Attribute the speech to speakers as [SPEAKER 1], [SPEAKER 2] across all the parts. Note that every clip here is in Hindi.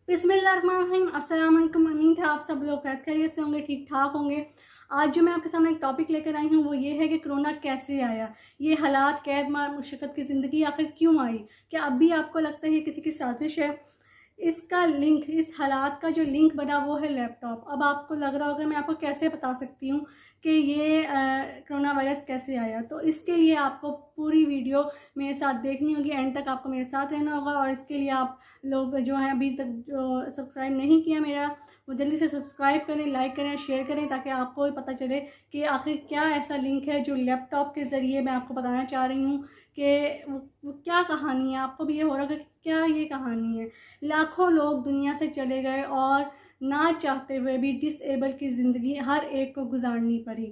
[SPEAKER 1] बिस्मिल्लाहिर्रहमानिर्रहीम। अस्सलाम वालेकुम। उम्मीद है आप सब लोग खैरियत से होंगे, ठीक ठाक होंगे। आज जो मैं आपके सामने एक टॉपिक लेकर आई हूँ वो ये है कि कोरोना कैसे आया, ये हालात, कैद, मार, मुशक्क़त की ज़िंदगी आखिर क्यों आई। क्या अब भी आपको लगता है किसी की साजिश है? इसका लिंक, इस हालात का जो लिंक बना वो है लैपटॉप। अब आपको लग रहा होगा मैं आपको कैसे बता सकती हूँ कि ये कोरोना वायरस कैसे आया। तो इसके लिए आपको पूरी वीडियो मेरे साथ देखनी होगी, एंड तक आपको मेरे साथ रहना होगा। और इसके लिए आप लोग जो हैं अभी तक जो सब्सक्राइब नहीं किया मेरा, वो जल्दी से सब्सक्राइब करें, लाइक करें, शेयर करें, ताकि आपको भी पता चले कि आखिर क्या ऐसा लिंक है जो लैपटॉप के ज़रिए मैं आपको बताना चाह रही हूँ कि वो क्या कहानी है। आपको भी ये हो रहा है कि क्या ये कहानी है। लाखों लोग दुनिया से चले गए और ना चाहते हुए भी डिसेबल की ज़िंदगी हर एक को गुजारनी पड़ी।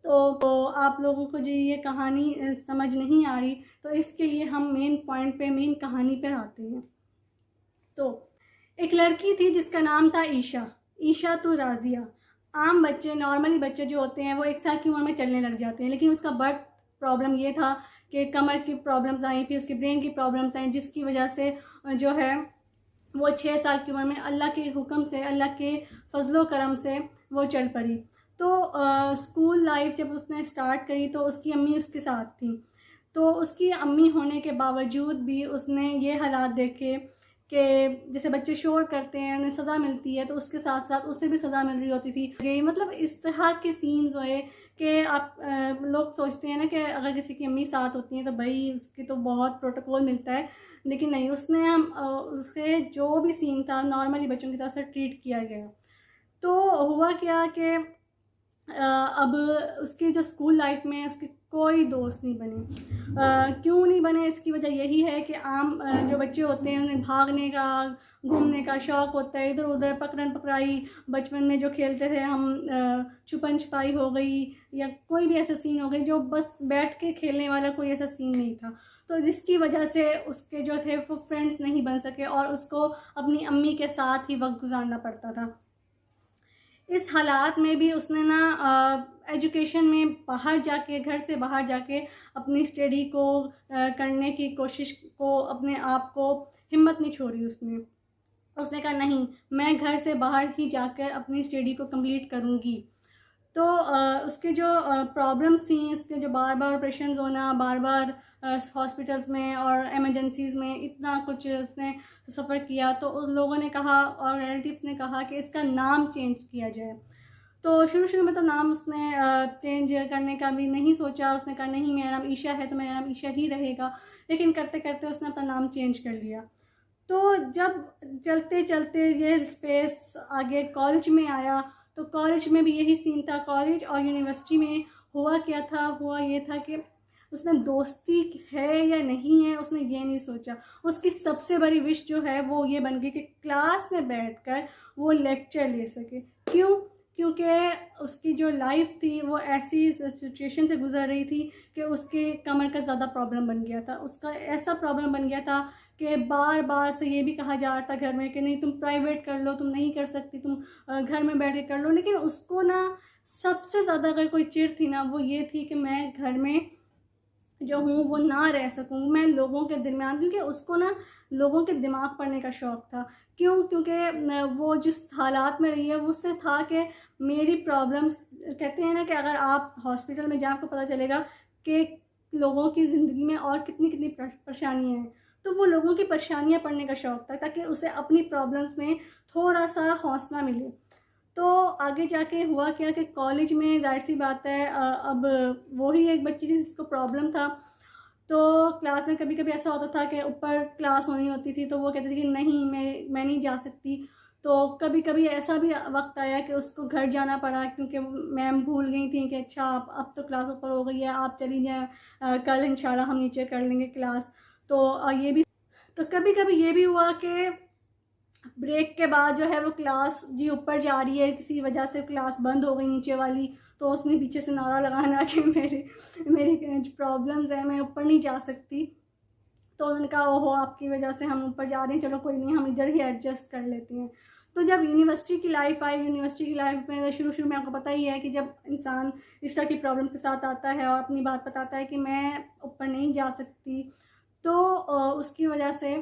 [SPEAKER 1] तो आप लोगों को जो ये कहानी समझ नहीं आ रही, तो इसके लिए हम मेन पॉइंट पे, मेन कहानी पर आते हैं। तो एक लड़की थी जिसका नाम था ईशा। ईशा तो राजिया। आम बच्चे, नॉर्मली बच्चे जो होते हैं वो 1 साल की उम्र में चलने लग जाते हैं, लेकिन उसका बर्थ प्रॉब्लम ये था कि कमर की प्रॉब्लम्स आई, फिर उसके ब्रेन की प्रॉब्लम्स आई, जिसकी वजह से जो है वो 6 साल की उम्र में अल्लाह के हुक्म से, अल्लाह के फजलो करम से वो चल पड़ी। तो स्कूल लाइफ जब उसने स्टार्ट करी तो उसकी अम्मी उसके साथ थी। तो उसकी अम्मी होने के बावजूद भी उसने ये हालात देखे कि जैसे बच्चे शोर करते हैं, उन्हें सज़ा मिलती है, तो उसके साथ साथ उसे भी सज़ा मिल रही होती थी। मतलब इस तरह के सीन्स हुए कि आप लोग सोचते हैं ना कि अगर किसी की अम्मी साथ होती हैं तो भाई उसकी तो बहुत प्रोटोकॉल मिलता है, लेकिन नहीं, उसने उसके जो भी सीन था नॉर्मली बच्चों की तरह से ट्रीट किया गया। तो हुआ क्या कि अब उसकी जो स्कूल लाइफ में उसके कोई दोस्त नहीं बने। क्यों नहीं बने, इसकी वजह यही है कि आम जो बच्चे होते हैं उन्हें भागने का, घूमने का शौक़ होता है, इधर उधर पकड़न पकड़ाई, बचपन में जो खेलते थे हम, छुपन छुपाई हो गई, या कोई भी ऐसा सीन हो गई जो बस बैठ के खेलने वाला कोई ऐसा सीन नहीं था। तो जिसकी वजह से उसके जो थे वो फ्रेंड्स नहीं बन सके और उसको अपनी अम्मी के साथ ही वक्त गुजारना पड़ता था। इस हालात में भी उसने ना एजुकेशन में बाहर जाके, घर से बाहर जाके अपनी स्टडी को करने की कोशिश को, अपने आप को हिम्मत नहीं छोड़ी उसने कहा नहीं, मैं घर से बाहर ही जाकर अपनी स्टडी को कंप्लीट करूँगी। तो उसके जो प्रॉब्लम्स थी, उसके जो बार बार ऑपरेशन होना, बार बार हॉस्पिटल्स में और एमरजेंसीज़ में इतना कुछ उसने सफ़र किया, तो उन लोगों ने कहा और रिलेटिव्स ने कहा कि इसका नाम चेंज किया जाए। तो शुरू में तो नाम उसने चेंज करने का भी नहीं सोचा। उसने कहा नहीं, मेरा नाम ईशा है तो मेरा नाम ईशा ही रहेगा, लेकिन करते करते उसने अपना नाम चेंज कर लिया। तो जब चलते चलते ये स्पेस आगे कॉलेज में आया, तो कॉलेज में भी यही सीन था। कॉलेज और यूनिवर्सिटी में हुआ क्या था, हुआ ये था कि उसने दोस्ती है या नहीं है उसने ये नहीं सोचा। उसकी सबसे बड़ी विश जो है वो ये बन गई कि क्लास में बैठकर वो लेक्चर ले सके। क्यों? क्योंकि उसकी जो लाइफ थी वो ऐसी सिचुएशन से गुजर रही थी कि उसके कमर का ज़्यादा प्रॉब्लम बन गया था। उसका ऐसा प्रॉब्लम बन गया था कि बार बार से ये भी कहा जा रहा था घर में कि नहीं, तुम प्राइवेट कर लो, तुम नहीं कर सकती, तुम घर में बैठ के कर लो। लेकिन उसको ना सबसे ज़्यादा अगर कोई चिढ़ थी ना, वो ये थी कि मैं घर में जो हूँ वो ना रह सकूँ, मैं लोगों के दरमियान, क्योंकि उसको ना लोगों के दिमाग पढ़ने का शौक़ था। क्यों? क्योंकि वो जिस हालात में रही है उससे था कि मेरी प्रॉब्लम्स, कहते हैं ना कि अगर आप हॉस्पिटल में जाए आपको पता चलेगा कि लोगों की ज़िंदगी में और कितनी कितनी परेशानियाँ हैं। तो वो लोगों की परेशानियाँ पढ़ने का शौक़ था ताकि उसे अपनी प्रॉब्लम्स में थोड़ा सा हौसला मिले। तो आगे जाके हुआ क्या कि कॉलेज में जाहिर सी बात है, अब वो ही एक बच्ची थी जिसको प्रॉब्लम था। तो क्लास में कभी कभी ऐसा होता था कि ऊपर क्लास होनी होती थी तो वो कहती थी कि नहीं, मैं नहीं जा सकती। तो कभी कभी ऐसा भी वक्त आया कि उसको घर जाना पड़ा, क्योंकि मैम भूल गई थी कि अच्छा अब तो क्लास ऊपर हो गई है, आप चली जाएँ, कल इंशाल्लाह हम नीचे कर लेंगे क्लास। तो ये भी, तो कभी कभी ये भी हुआ कि ब्रेक के बाद जो है वो क्लास जी ऊपर जा रही है, किसी वजह से क्लास बंद हो गई नीचे वाली, तो उसने पीछे से नारा लगाना कि मेरी प्रॉब्लम्स हैं, मैं ऊपर नहीं जा सकती। तो उन्होंने कहा ओहो, आपकी वजह से हम ऊपर जा रहे हैं, चलो कोई नहीं, हम इधर ही एडजस्ट कर लेते हैं। तो जब यूनिवर्सिटी की लाइफ आई, यूनिवर्सिटी की लाइफ में शुरू में आपको पता ही है कि जब इंसान इस तरह की प्रॉब्लम के साथ आता है और अपनी बात बताता है कि मैं ऊपर नहीं जा सकती, तो उसकी वजह से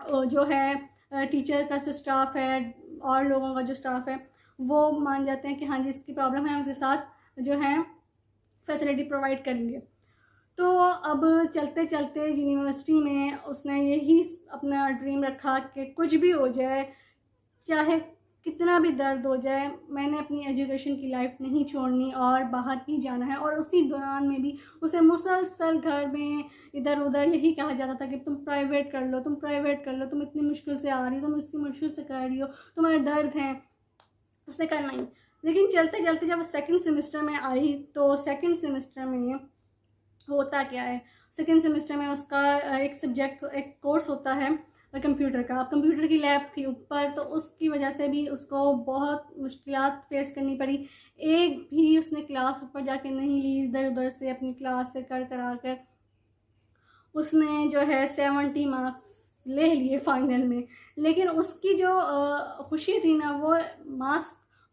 [SPEAKER 1] जो है टीचर का जो स्टाफ है और लोगों का जो स्टाफ है वो मान जाते हैं कि हाँ जी इसकी प्रॉब्लम है, उसके साथ जो है फैसिलिटी प्रोवाइड करेंगे। तो अब चलते चलते यूनिवर्सिटी में उसने यही अपना ड्रीम रखा कि कुछ भी हो जाए, चाहे कितना भी दर्द हो जाए, मैंने अपनी एजुकेशन की लाइफ नहीं छोड़नी और बाहर ही जाना है। और उसी दौरान में भी उसे मुसलसल घर में इधर उधर यही कहा जाता था कि तुम प्राइवेट कर लो, तुम प्राइवेट कर लो, तुम इतनी मुश्किल से आ रही हो, तुम इतनी मुश्किल से कर रही हो, तुम्हारे दर्द हैं, उसने करना ही। लेकिन चलते चलते जब सेकंड सेमेस्टर में आई तो सेकंड सेमेस्टर में होता क्या है, सेकंड सेमेस्टर में उसका एक सब्जेक्ट, एक कोर्स होता है कंप्यूटर का। अब कंप्यूटर की लैब थी ऊपर, तो उसकी वजह से भी उसको बहुत मुश्किलात फेस करनी पड़ी। एक भी उसने क्लास ऊपर जाके नहीं ली, इधर उधर से अपनी क्लास से कर कर उसने जो है 70 मार्क्स ले लिए फाइनल में। लेकिन उसकी जो खुशी थी ना वो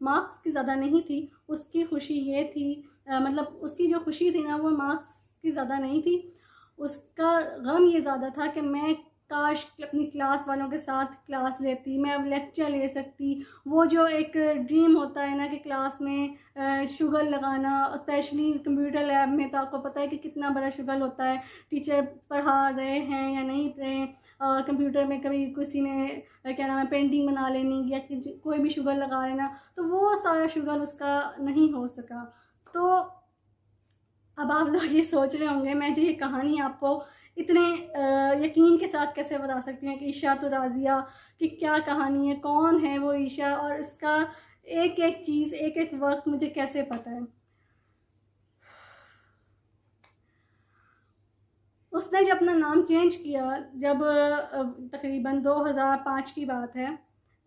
[SPEAKER 1] मार्क्स की ज़्यादा नहीं थी, उसकी खुशी ये थी, मतलब उसकी जो खुशी थी ना वो मार्क्स की ज़्यादा नहीं थी, उसका गम ये ज़्यादा था कि मैं काश अपनी क्लास वालों के साथ क्लास लेती, मैं अब लेक्चर ले सकती। वो जो एक ड्रीम होता है ना कि क्लास में शुगर लगाना, स्पेशली कंप्यूटर लैब में, तो आपको पता है कि कितना बड़ा शुगर होता है, टीचर पढ़ा रहे हैं या नहीं रहे, और कंप्यूटर में कभी किसी ने क्या नाम है पेंटिंग बना लेनी या कोई भी शुगर लगा लेना, तो वो सारा शुगर उसका नहीं हो सका। तो अब आप लोग ये सोच रहे होंगे मैं जो ये कहानी आपको इतने यकीन के साथ कैसे बता सकती हैं कि ईशा तो राज़िया की क्या कहानी है, कौन है वो ईशा, और इसका एक एक चीज़, एक एक वक्त मुझे कैसे पता है। उसने जब अपना नाम चेंज किया, जब तकरीबन 2005 की बात है,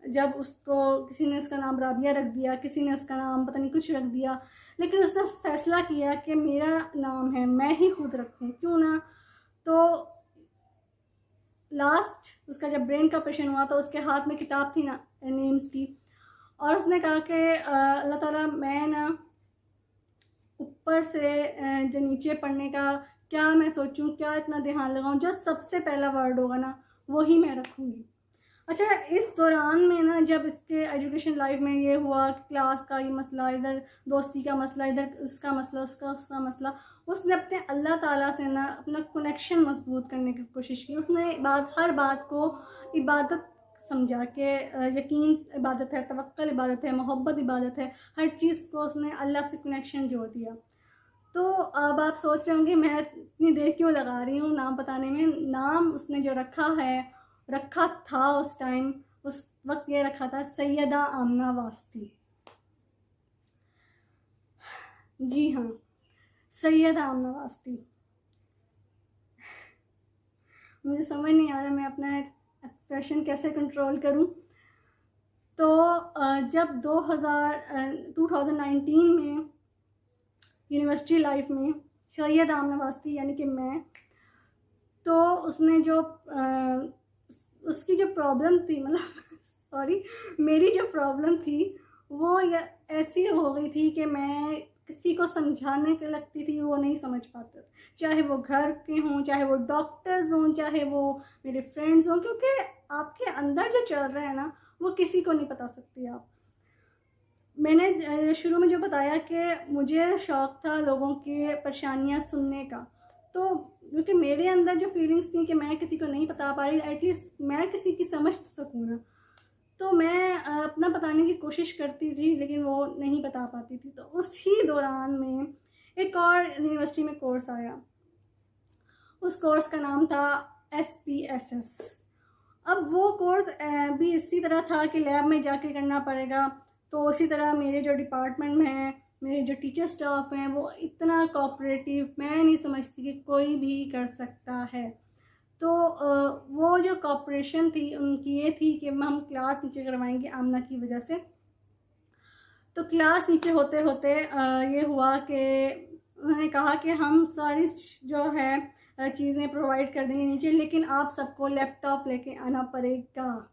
[SPEAKER 1] जब उसको किसी ने उसका नाम राबिया रख दिया, किसी ने उसका नाम पता नहीं कुछ रख दिया, लेकिन उसने फ़ैसला किया कि मेरा नाम है, मैं ही खुद रखूं, क्यों ना। तो लास्ट उसका जब ब्रेन का ऑपरेशन हुआ तो उसके हाथ में किताब थी ना नेम्स की, और उसने कहा कि अल्लाह ताला मैं ना ऊपर से जो नीचे पढ़ने का क्या मैं सोचूं, क्या इतना ध्यान लगाऊं, जो सबसे पहला वर्ड होगा ना वही मैं रखूँगी। अच्छा, इस दौरान में ना जब इसके एजुकेशन लाइफ में ये हुआ कि क्लास का ये मसला, इधर दोस्ती का मसला, इधर उसका मसला, उसका मसला, उसने अपने अल्लाह ताला से ना अपना कनेक्शन मजबूत करने की कोशिश की। उसने हर बात को इबादत समझा के यकीन इबादत है, तवक्कल इबादत है, मोहब्बत इबादत है, हर चीज़ को उसने अल्लाह से कनेक्शन जोड़ दिया। तो अब आप सोच रहे होंगे मैं इतनी देर क्यों लगा रही हूँ नाम बताने में। नाम उसने जो रखा था उस टाइम, उस वक्त ये रखा था सैयदा आमना वास्ती। जी हाँ, सैयदा आमना वास्ती। मुझे समझ नहीं आ रहा मैं अपना एक्सप्रेशन कैसे कंट्रोल करूं। तो जब 2019 में यूनिवर्सिटी लाइफ में सैयदा आमना वास्ती यानी कि मैं, तो उसने जो उसकी जो प्रॉब्लम थी, मतलब सॉरी, मेरी जो प्रॉब्लम थी वो ऐसी हो गई थी कि मैं किसी को समझाने के लगती थी वो नहीं समझ पाते, चाहे वो घर के हों, चाहे वो डॉक्टर्स हों, चाहे वो मेरे फ्रेंड्स हों, क्योंकि आपके अंदर जो चल रहा है ना वो किसी को नहीं बता सकती आप। मैंने शुरू में जो बताया कि मुझे शौक़ था लोगों की परेशानियां सुनने का, तो क्योंकि मेरे अंदर जो फीलिंग्स थी कि मैं किसी को नहीं बता पा रही, एटलीस्ट मैं किसी की समझ सकूँ ना, तो मैं अपना बताने की कोशिश करती थी लेकिन वो नहीं बता पाती थी। तो उसी दौरान में एक और यूनिवर्सिटी में कोर्स आया, उस कोर्स का नाम था SPSS। अब वो कोर्स भी इसी तरह था कि लैब में जाके करना पड़ेगा, तो उसी तरह मेरे जो डिपार्टमेंट में है, मेरे जो टीचर स्टाफ हैं वो इतना कोऑपरेटिव मैं नहीं समझती कि कोई भी कर सकता है। तो वो जो कोऑपरेशन थी उनकी ये थी कि हम क्लास नीचे करवाएंगे आमना की वजह से। तो क्लास नीचे होते होते ये हुआ कि उन्होंने कहा कि हम सारी जो है चीज़ें प्रोवाइड कर देंगे नीचे, लेकिन आप सबको लैपटॉप लेके आना पड़ेगा।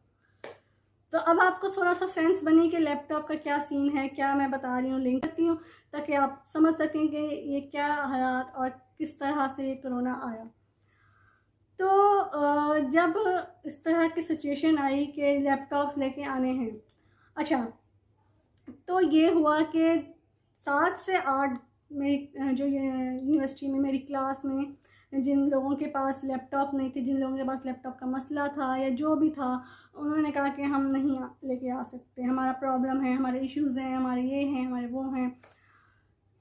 [SPEAKER 1] तो अब आपको थोड़ा सा सेंस बनी कि लैपटॉप का क्या सीन है, क्या मैं बता रही हूँ, लिंक करती हूँ ताकि आप समझ सकें कि ये क्या हालात और किस तरह से ये कोरोना आया। तो जब इस तरह की सिचुएशन आई कि लैपटॉप्स लेके आने हैं, अच्छा, तो ये हुआ कि 7 से 8 मेरी जो ये यूनिवर्सिटी में मेरी क्लास में जिन लोगों के पास लैपटॉप नहीं थे, जिन लोगों के पास लैपटॉप का मसला था या जो भी था, उन्होंने कहा कि हम नहीं लेके आ सकते, हमारा प्रॉब्लम है, हमारे इश्यूज़ हैं, हमारे ये हैं, हमारे वो हैं।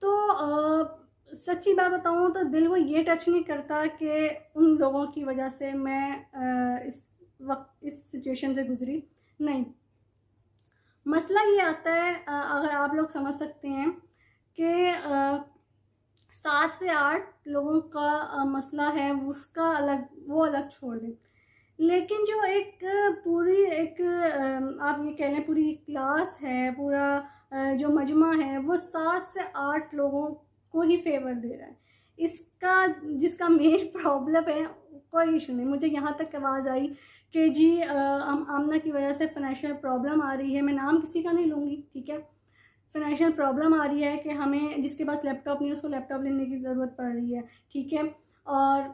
[SPEAKER 1] तो सच्ची बात बताऊँ तो दिल वो ये टच नहीं करता कि उन लोगों की वजह से मैं इस वक्त इस सिचुएशन से गुज़री, नहीं। मसला ये आता है, अगर आप लोग समझ सकते हैं कि 7 से 8 लोगों का मसला है, उसका अलग, वो अलग छोड़ दें, लेकिन जो एक पूरी एक आप ये कह लें पूरी क्लास है, पूरा जो मजमा है, वो 7 से 8 लोगों को ही फेवर दे रहा है, इसका जिसका मेन प्रॉब्लम है कोई इशू नहीं। मुझे यहाँ तक आवाज़ आई कि जी आमना की वजह से फाइनेंशियल प्रॉब्लम आ रही है, मैं नाम किसी का नहीं लूँगी, ठीक है, फाइनेंशियल प्रॉब्लम आ रही है कि हमें जिसके पास लैपटॉप नहीं है उसको लैपटॉप लेने की ज़रूरत पड़ रही है, ठीक है। और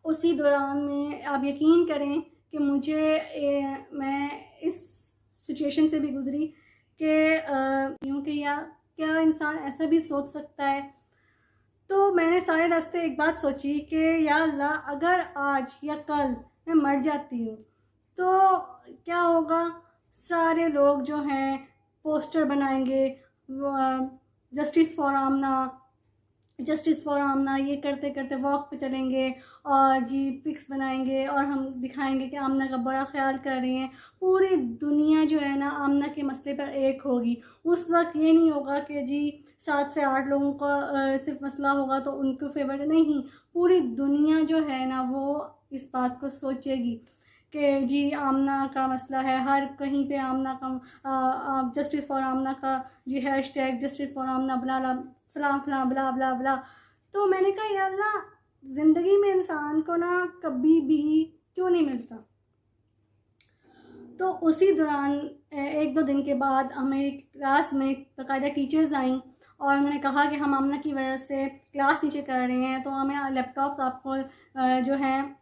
[SPEAKER 1] उसी दौरान में आप यकीन करें कि मैं इस सिचुएशन से भी गुज़री कि यूँ कि या क्या इंसान ऐसा भी सोच सकता है। तो मैंने सारे रास्ते एक बात सोची कि या अल्लाह, अगर आज या कल मैं मर जाती हूँ तो क्या होगा, सारे लोग जो हैं पोस्टर बनाएंगे, justice for Amna, justice for Amna, ये करते करते वॉक पे चलेंगे और जी पिक्स बनाएंगे और हम दिखाएंगे कि आमना का बड़ा ख्याल कर रही हैं। पूरी दुनिया जो है ना आमना के मसले पर एक होगी। उस वक्त ये नहीं होगा कि जी 7 से 8 लोगों का सिर्फ मसला होगा तो उनको फेवर नहीं, पूरी दुनिया जो है ना वो इस बात को सोचेगी कि जी आमना का मसला है, हर कहीं पे आमना का जस्टिस फॉर आमना का जी हैशटैग जस्टिस फॉर आमना बला फला फला बला बला बला। तो मैंने कहा यार ना, ज़िंदगी में इंसान को ना कभी भी क्यों नहीं मिलता। तो उसी दौरान 1-2 दिन के बाद हमारी क्लास में बाकायदा टीचर्स आई और उन्होंने कहा कि हम आमना की वजह से क्लास नीचे कर रहे हैं, तो हमें लैपटॉप्स आपको जो हैं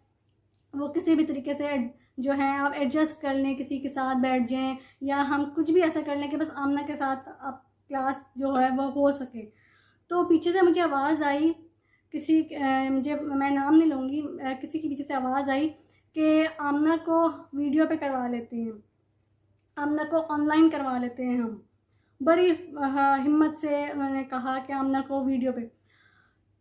[SPEAKER 1] वो किसी भी तरीके से जो है आप एडजस्ट कर लें, किसी के साथ बैठ जाएं या हम कुछ भी ऐसा कर लें कि बस आमना के साथ आप क्लास जो है वो हो सके। तो पीछे से मुझे आवाज़ आई, मैं नाम नहीं लूँगी, किसी की पीछे से आवाज़ आई कि आमना को वीडियो पे करवा लेते हैं, आमना को ऑनलाइन करवा लेते हैं हम। बड़ी हिम्मत से उन्होंने कहा कि आमना को वीडियो पे।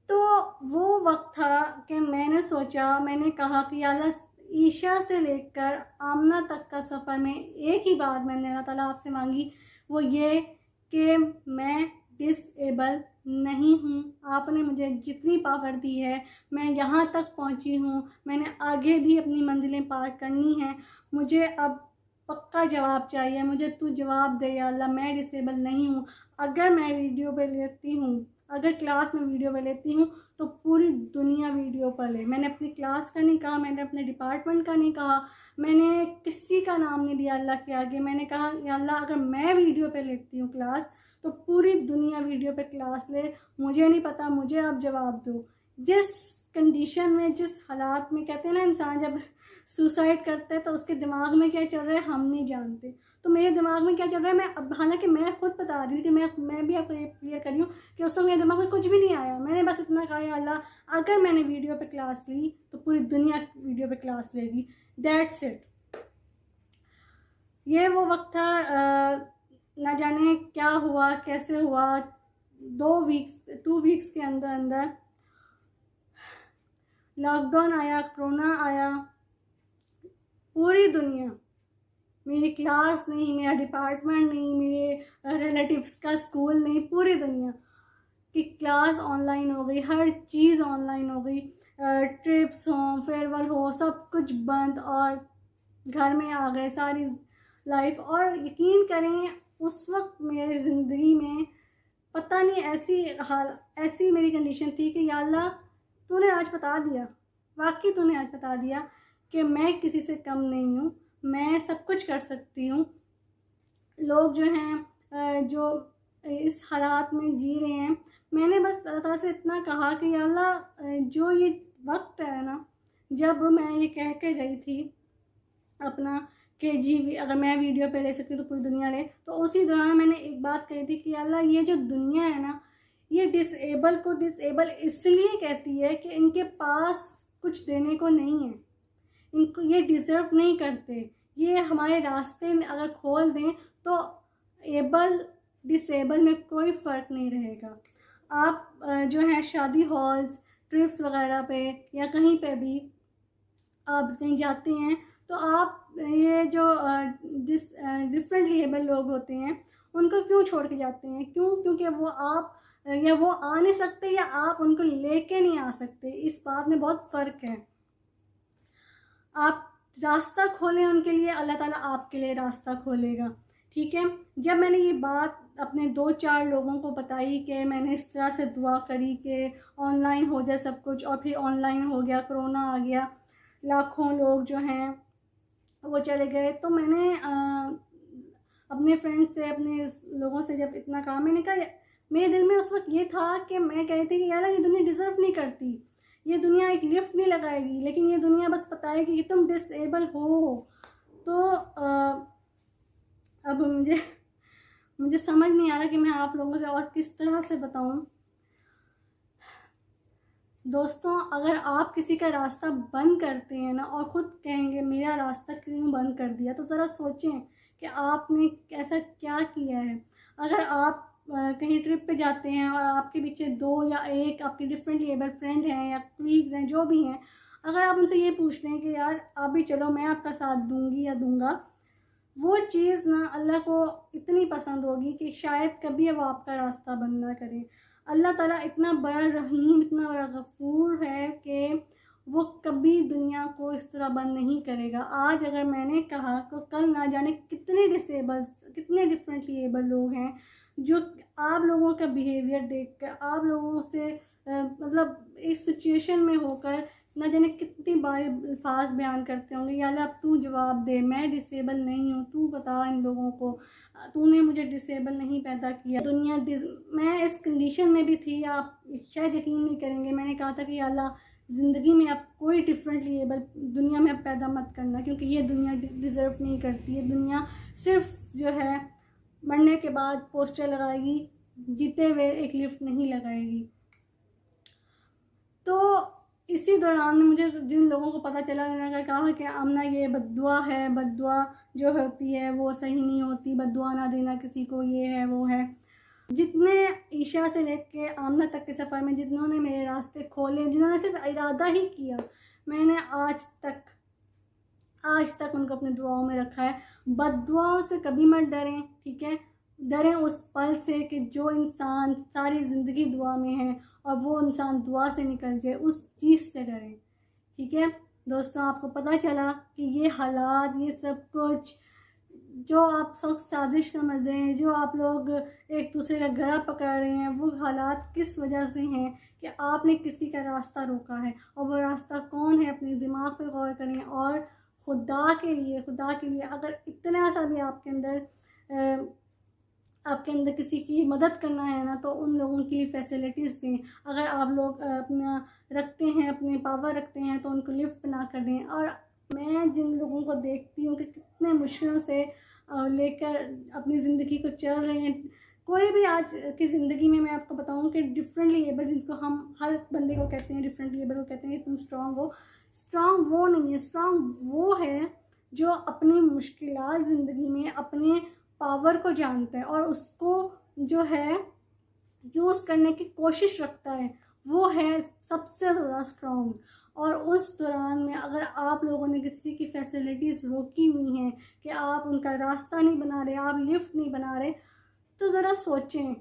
[SPEAKER 1] तो वो वक्त था कि मैंने सोचा, मैंने कहा कि अल्लाह, ईशा से लेकर आमना तक का सफ़र में एक ही बात मैंने अल्लाह ताला आपसे मांगी, वो ये कि मैं डिसेबल नहीं हूँ। आपने मुझे जितनी पावर दी है, मैं यहाँ तक पहुँची हूँ, मैंने आगे भी अपनी मंजिलें पार करनी हैं। मुझे अब पक्का जवाब चाहिए, मुझे तू जवाब दे या अल्लाह, मैं डिसेबल नहीं हूँ। अगर मैं वीडियो पे लेती हूँ, अगर क्लास में वीडियो पे लेती हूँ तो पूरी दुनिया वीडियो पर ले। मैंने अपनी क्लास का नहीं कहा, मैंने अपने डिपार्टमेंट का नहीं कहा, मैंने किसी का नाम नहीं दिया अल्लाह के आगे। मैंने कहा या अल्लाह, अगर मैं वीडियो पे लेती हूँ क्लास तो पूरी दुनिया वीडियो पे क्लास ले, मुझे नहीं पता, मुझे आप जवाब दो। जिस कंडीशन में, जिस हालात में, कहते हैं ना इंसान जब सुसाइड करता है तो उसके दिमाग में क्या चल रहा है हम नहीं जानते। तो मेरे दिमाग में क्या चल रहा है, मैं अब, हालांकि मैं खुद बता रही हूँ कि मैं भी आपको ये क्लियर कर रही हूँ कि उस समय मेरे दिमाग में कुछ भी नहीं आया। मैंने बस इतना कहा या अल्लाह, अगर मैंने वीडियो पे क्लास ली तो पूरी दुनिया वीडियो पे क्लास लेगी, दैट्स इट। ये वो वक्त था, ना जाने क्या हुआ, कैसे हुआ। 2 वीक्स के अंदर अंदर लॉकडाउन आया, कोरोना आया, पूरी दुनिया, मेरी क्लास नहीं, मेरा डिपार्टमेंट नहीं, मेरे रिलेटिव्स का स्कूल नहीं, पूरी दुनिया की क्लास ऑनलाइन हो गई, हर चीज़ ऑनलाइन हो गई। ट्रिप्स हों, फेयरवेल हो, सब कुछ बंद और घर में आ गए सारी लाइफ। और यकीन करें उस वक्त मेरी ज़िंदगी में पता नहीं ऐसी मेरी कंडीशन थी कि या अल्लाह, तूने आज बता दिया, वाकई तूने आज बता दिया कि मैं किसी से कम नहीं हूँ, मैं सब कुछ कर सकती हूँ। लोग जो हैं जो इस हालात में जी रहे हैं, मैंने बस अल्लाह से इतना कहा कि या अल्लाह, जो ये वक्त है ना, जब मैं ये कह के गई थी अपना कि जी अगर मैं वीडियो पे ले सकती हूँ तो पूरी दुनिया ले, तो उसी दौरान मैंने एक बात कही थी कि अल्लाह ये जो दुनिया है ना, ये डिसेबल को डिसेबल इसलिए कहती है कि इनके पास कुछ देने को नहीं है, इनको ये डिज़र्व नहीं करते। ये हमारे रास्ते अगर खोल दें तो एबल डिसेबल में कोई फ़र्क नहीं रहेगा। आप जो है शादी हॉल्स, ट्रिप्स वगैरह पे या कहीं पे भी आप कहीं जाते हैं तो आप ये जो डिफरेंटली एबल लोग होते हैं उनको क्यों छोड़ के जाते हैं? क्यों? क्योंकि वो आप या वो आ नहीं सकते या आप उनको लेके नहीं आ सकते। इस बात में बहुत फ़र्क है। आप रास्ता खोलें उनके लिए, अल्लाह ताला आपके लिए रास्ता खोलेगा। ठीक है। जब मैंने ये बात अपने 2-4 लोगों को बताई कि मैंने इस तरह से दुआ करी कि ऑनलाइन हो जाए सब कुछ, और फिर ऑनलाइन हो गया, कोरोना आ गया, लाखों लोग जो हैं वो चले गए, तो मैंने अपने फ्रेंड्स से, अपने लोगों से जब इतना कहा, मैंने कहा मेरे दिल में उस वक्त ये था कि मैं कह रही थी कि यार ये दुनिया डिज़र्व नहीं करती, ये दुनिया एक लिफ्ट नहीं लगाएगी, लेकिन ये दुनिया बस बताएगी कि तुम डिसेबल हो। तो अब मुझे समझ नहीं आ रहा कि मैं आप लोगों से और किस तरह से बताऊं। दोस्तों, अगर आप किसी का रास्ता बंद करते हैं ना और ख़ुद कहेंगे मेरा रास्ता क्यों बंद कर दिया, तो ज़रा सोचें कि आपने ऐसा क्या किया है। अगर आप कहीं ट्रिप पे जाते हैं और आपके पीछे 2 या 1 आपके डिफरेंटली एबल फ्रेंड हैं या कलीग्स हैं, जो भी हैं, अगर आप उनसे ये पूछते हैं कि यार आप भी चलो, मैं आपका साथ दूंगी या दूंगा, वो चीज़ ना अल्लाह को इतनी पसंद होगी कि शायद कभी वो आपका रास्ता बंद ना करें। अल्लाह ताला इतना बड़ा रहीम, इतना बड़ा गफूर है कि वो कभी दुनिया को इस तरह बंद नहीं करेगा। आज अगर मैंने कहा तो कल ना जाने कितने डिफरेंटली एबल लोग हैं जो आप लोगों का बिहेवियर देखकर, आप लोगों से मतलब इस सिचुएशन में होकर ना जाने कितनी बार अल्फाज बयान करते होंगे, या अल्लाह अब तू जवाब दे, मैं डिसेबल नहीं हूँ, तू बता इन लोगों को, तूने मुझे डिसेबल नहीं पैदा किया। दुनिया मैं इस कंडीशन में भी थी, आप शायद यकीन नहीं करेंगे, मैंने कहा था कि अल्लाह ज़िंदगी में अब कोई डिफरेंटली एबल दुनिया में अब पैदा मत करना, क्योंकि ये दुनिया डिज़र्व नहीं करती। ये दुनिया सिर्फ जो है मरने के बाद पोस्टर लगाएगी, जीते हुए एक लिफ्ट नहीं लगाएगी। तो इसी दौरान मुझे जिन लोगों को पता चला, मैंने कहा कि आमना ये बद्दुआ है, बद्दुआ जो होती है वो सही नहीं होती, बद्दुआ ना देना किसी को, ये है वो है। जितने ईशा से लेके आमना तक के सफ़र में जिन्होंने मेरे रास्ते खोले, जिन्होंने सिर्फ इरादा ही किया, मैंने आज तक उनको अपने दुआओं में रखा है। बद्दुआओं से कभी मत डरें, ठीक है। डरें उस पल से कि जो इंसान सारी ज़िंदगी दुआ में है और वो इंसान दुआ से निकल जाए, उस चीज़ से डरें, ठीक है। दोस्तों, आपको पता चला कि ये हालात, ये सब कुछ जो आप सब साजिश समझ रहे हैं, जो आप लोग एक दूसरे का गला पकड़ रहे हैं, वो हालात किस वजह से हैं कि आपने किसी का रास्ता रोका है। और वो रास्ता कौन है, अपने दिमाग पे गौर करें। और खुदा के लिए अगर इतना सा भी आपके अंदर किसी की मदद करना है ना, तो उन लोगों के लिए फैसिलिटीज़ दें। अगर आप लोग अपना रखते हैं, अपने पावर रखते हैं, तो उनको लिफ्ट बना कर दें। और मैं जिन लोगों को देखती हूँ कि कितने मुश्किलों से लेकर अपनी ज़िंदगी को चल रहे हैं, कोई भी आज की ज़िंदगी में मैं आपको बताऊँ कि डिफरेंटली एबल, जिनको हम हर बंदे को कहते हैं डिफरेंटली एबल, को कहते हैं कि तुम स्ट्रॉन्ग हो, स्ट्रॉन्ग वो नहीं है। स्ट्रॉन्ग वो है जो अपनी मुश्किलात ज़िंदगी में अपने पावर को जानता है और उसको जो है यूज़ करने की कोशिश रखता है, वो है सबसे ज़्यादा स्ट्रॉन्ग। और उस दौरान में अगर आप लोगों ने किसी की फैसिलिटीज़ रोकी हुई हैं कि आप उनका रास्ता नहीं बना रहे, आप लिफ्ट नहीं बना रहे, तो ज़रा सोचें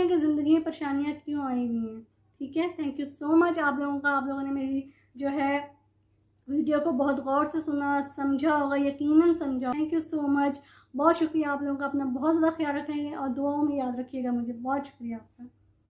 [SPEAKER 1] कि ज़िंदगी में परेशानियाँ क्यों आई हुई हैं, ठीक है। थैंक यू सो मच आप लोगों ने मेरी जो है वीडियो को बहुत गौर से सुना, समझा होगा, यकीनन समझा। थैंक यू सो मच, बहुत शुक्रिया आप लोगों का। अपना बहुत ज़्यादा ख्याल रखेंगे और दुआओं में याद रखिएगा मुझे। बहुत शुक्रिया आपका।